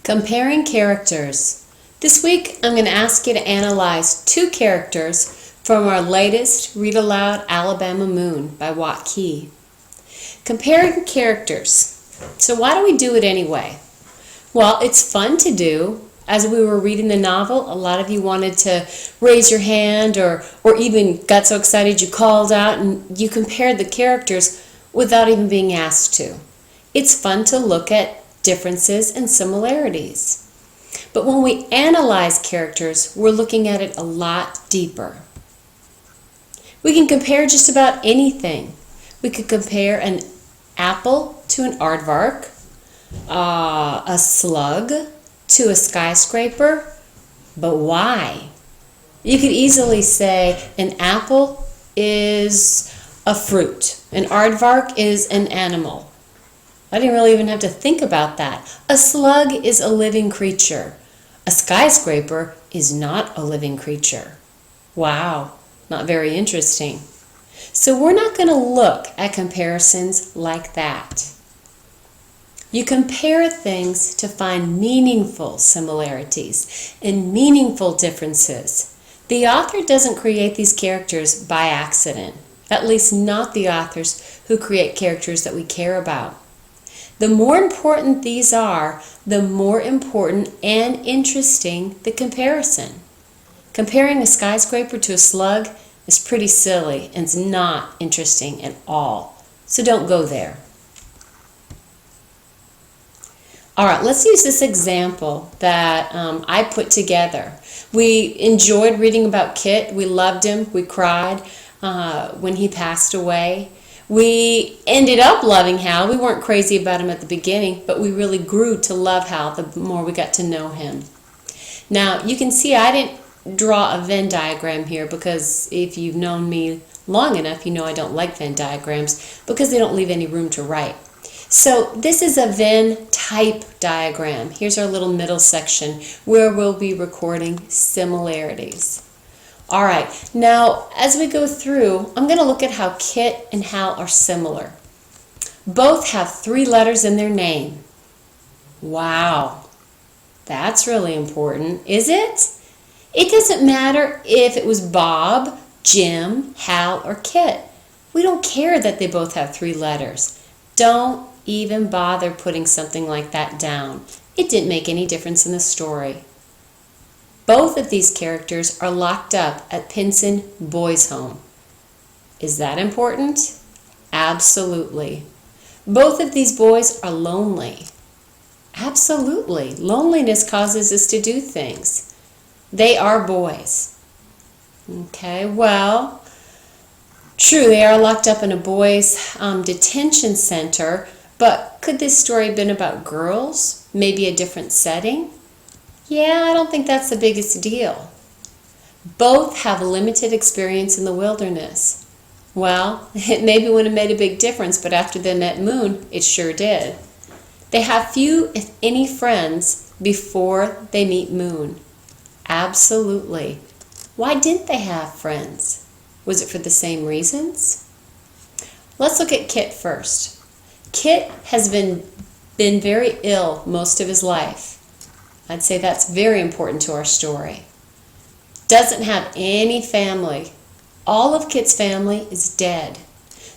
Comparing characters. This week I'm going to ask you to analyze two characters from our latest Read Aloud Alabama Moon by Watt Key. Comparing characters. So why do we do it anyway? Well, it's fun to do. As we were reading the novel, a lot of you wanted to raise your hand or even got so excited you called out and you compared the characters without even being asked to. It's fun to look at differences and similarities. But when we analyze characters, we're looking at it a lot deeper. We can compare just about anything. We could compare an apple to an aardvark, a slug to a skyscraper, but why? You could easily say an apple is a fruit, an aardvark is an animal. I didn't really even have to think about that. A slug is a living creature. A skyscraper is not a living creature. Wow, not very interesting. So we're not going to look at comparisons like that. You compare things to find meaningful similarities and meaningful differences. The author doesn't create these characters by accident, at least not the authors who create characters that we care about. The more important these are, the more important and interesting the comparison. Comparing a skyscraper to a slug is pretty silly and it's not interesting at all. So don't go there. All right, let's use this example that I put together. We enjoyed reading about Kit. We loved him. We cried when he passed away. We ended up loving Hal. We weren't crazy about him at the beginning, but we really grew to love Hal the more we got to know him. Now, you can see I didn't draw a Venn diagram here because if you've known me long enough, you know I don't like Venn diagrams because they don't leave any room to write. So this is a Venn type diagram. Here's our little middle section where we'll be recording similarities. All right, now as we go through, I'm going to look at how Kit and Hal are similar. Both have 3 letters in their name. Wow, that's really important, is it? It doesn't matter if it was Bob, Jim, Hal, or Kit. We don't care that they both have 3 letters. Don't even bother putting something like that down. It didn't make any difference in the story. Both of these characters are locked up at Pinson Boys' Home. Is that important? Absolutely. Both of these boys are lonely. Absolutely. Loneliness causes us to do things. They are boys. Okay, well, true, they are locked up in a boys' detention center, but could this story have been about girls? Maybe a different setting? Yeah, I don't think that's the biggest deal. Both have limited experience in the wilderness. Well, it maybe wouldn't have made a big difference, but after they met Moon, it sure did. They have few, if any, friends before they meet Moon. Absolutely. Why didn't they have friends? Was it for the same reasons? Let's look at Kit first. Kit has been very ill most of his life. I'd say that's very important to our story. Doesn't have any family. All of Kit's family is dead.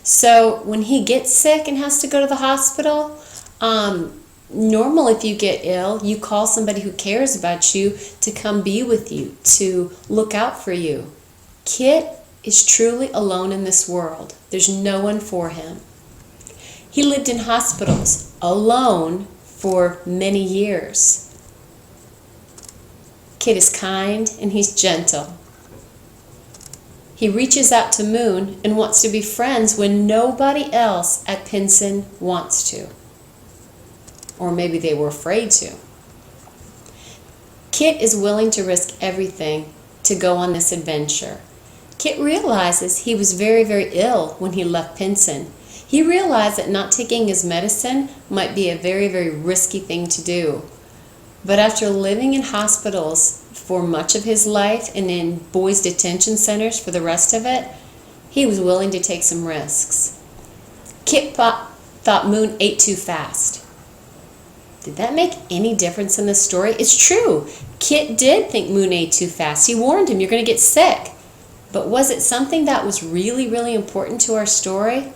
So when he gets sick and has to go to the hospital, normal if you get ill, you call somebody who cares about you to come be with you, to look out for you. Kit is truly alone in this world. There's no one for him. He lived in hospitals alone for many years. Kit is kind and he's gentle. He reaches out to Moon and wants to be friends when nobody else at Pinson wants to. Or maybe they were afraid to. Kit is willing to risk everything to go on this adventure. Kit realizes he was very, very ill when he left Pinson. He realized that not taking his medicine might be a very, very risky thing to do. But after living in hospitals for much of his life and in boys' detention centers for the rest of it, he was willing to take some risks. Kit thought Moon ate too fast. Did that make any difference in the story? It's true. Kit did think Moon ate too fast. He warned him, you're going to get sick. But was it something that was really, really important to our story?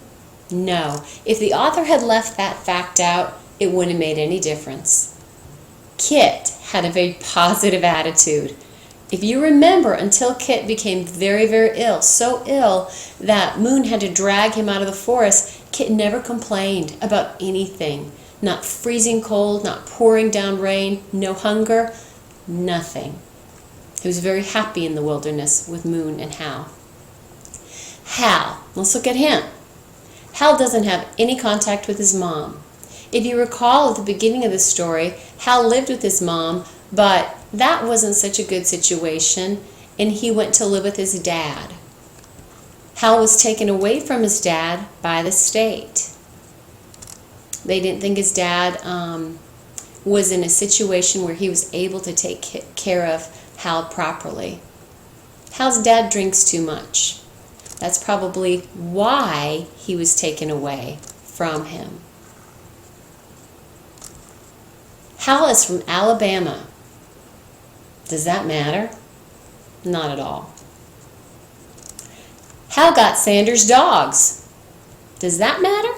No. If the author had left that fact out, it wouldn't have made any difference. Kit had a very positive attitude. If you remember, until Kit became very, very ill, so ill that Moon had to drag him out of the forest, Kit never complained about anything. Not freezing cold, not pouring down rain, no hunger, nothing. He was very happy in the wilderness with Moon and Hal. Hal, let's look at him. Hal doesn't have any contact with his mom. If you recall at the beginning of the story, Hal lived with his mom, but that wasn't such a good situation, and he went to live with his dad. Hal was taken away from his dad by the state. They didn't think his dad was in a situation where he was able to take care of Hal properly. Hal's dad drinks too much. That's probably why he was taken away from him. Hal is from Alabama. Does that matter? Not at all. Hal got Sanders' dogs. Does that matter?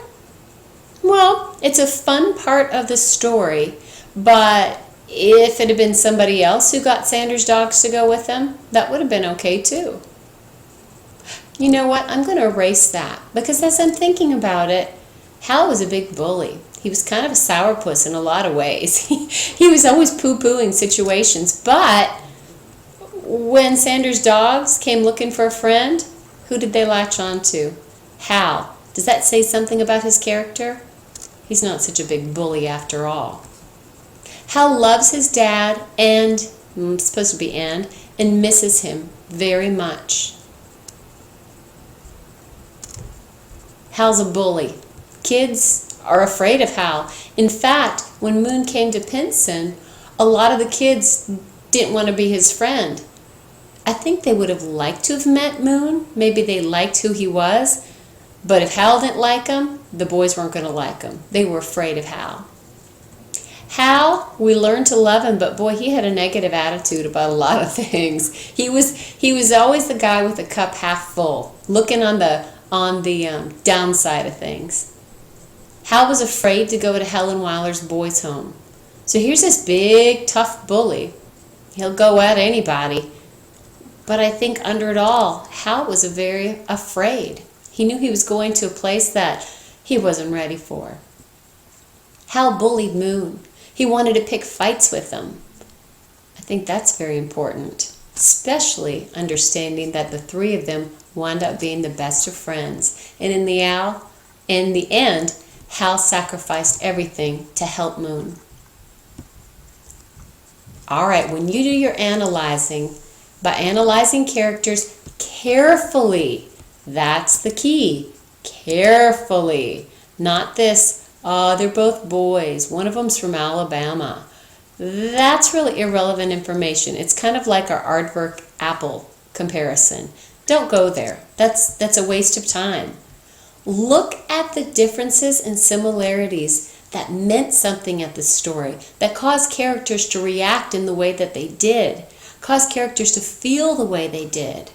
Well, it's a fun part of the story, but if it had been somebody else who got Sanders' dogs to go with them, that would have been okay too. You know what? I'm going to erase that because as I'm thinking about it, Hal was a big bully. He was kind of a sourpuss in a lot of ways. He was always poo-pooing situations, but when Sanders' dogs came looking for a friend, who did they latch on to? Hal. Does that say something about his character? He's not such a big bully after all. Hal loves his dad and, supposed to be and misses him very much. Hal's a bully. Kids are afraid of Hal. In fact, when Moon came to Pinson, a lot of the kids didn't want to be his friend. I think they would have liked to have met Moon. Maybe they liked who he was. But if Hal didn't like him, the boys weren't going to like him. They were afraid of Hal. Hal, we learned to love him, but boy, he had a negative attitude about a lot of things. He was always the guy with the cup half full, looking on the downside of things. Hal was afraid to go to Helen Weiler's boys' home. So here's this big, tough bully. He'll go at anybody. But I think under it all, Hal was very afraid. He knew he was going to a place that he wasn't ready for. Hal bullied Moon. He wanted to pick fights with him. I think that's very important, especially understanding that the three of them wound up being the best of friends. And in the end, Hal sacrificed everything to help Moon. All right, when you do your analyzing, by analyzing characters carefully, that's the key. Carefully. Not this, oh, they're both boys. One of them's from Alabama. That's really irrelevant information. It's kind of like our aardvark apple comparison. Don't go there. That's a waste of time. Look at the differences and similarities that meant something at the story, that caused characters to react in the way that they did, caused characters to feel the way they did.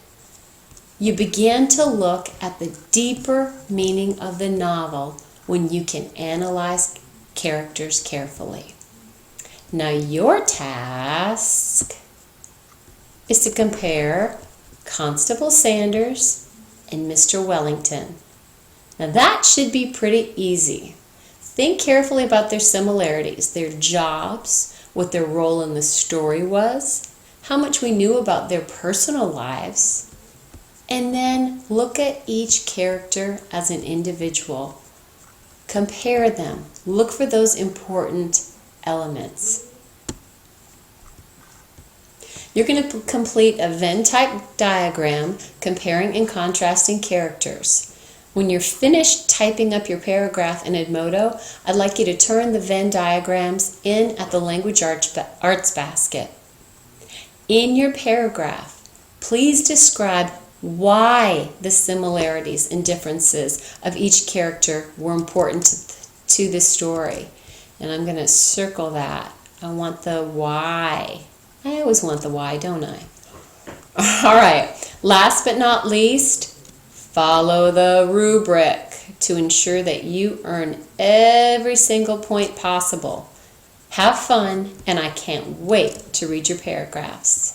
You begin to look at the deeper meaning of the novel when you can analyze characters carefully. Now your task is to compare Constable Sanders and Mr. Wellington. Now that should be pretty easy. Think carefully about their similarities, their jobs, what their role in the story was, how much we knew about their personal lives, and then look at each character as an individual. Compare them. Look for those important elements. You're going to complete a Venn-type diagram comparing and contrasting characters. When you're finished typing up your paragraph in Edmodo, I'd like you to turn the Venn diagrams in at the Language Arts basket. In your paragraph, please describe why the similarities and differences of each character were important to the story. And I'm going to circle that. I want the why. I always want the why, don't I? All right. Last but not least, follow the rubric to ensure that you earn every single point possible. Have fun, and I can't wait to read your paragraphs.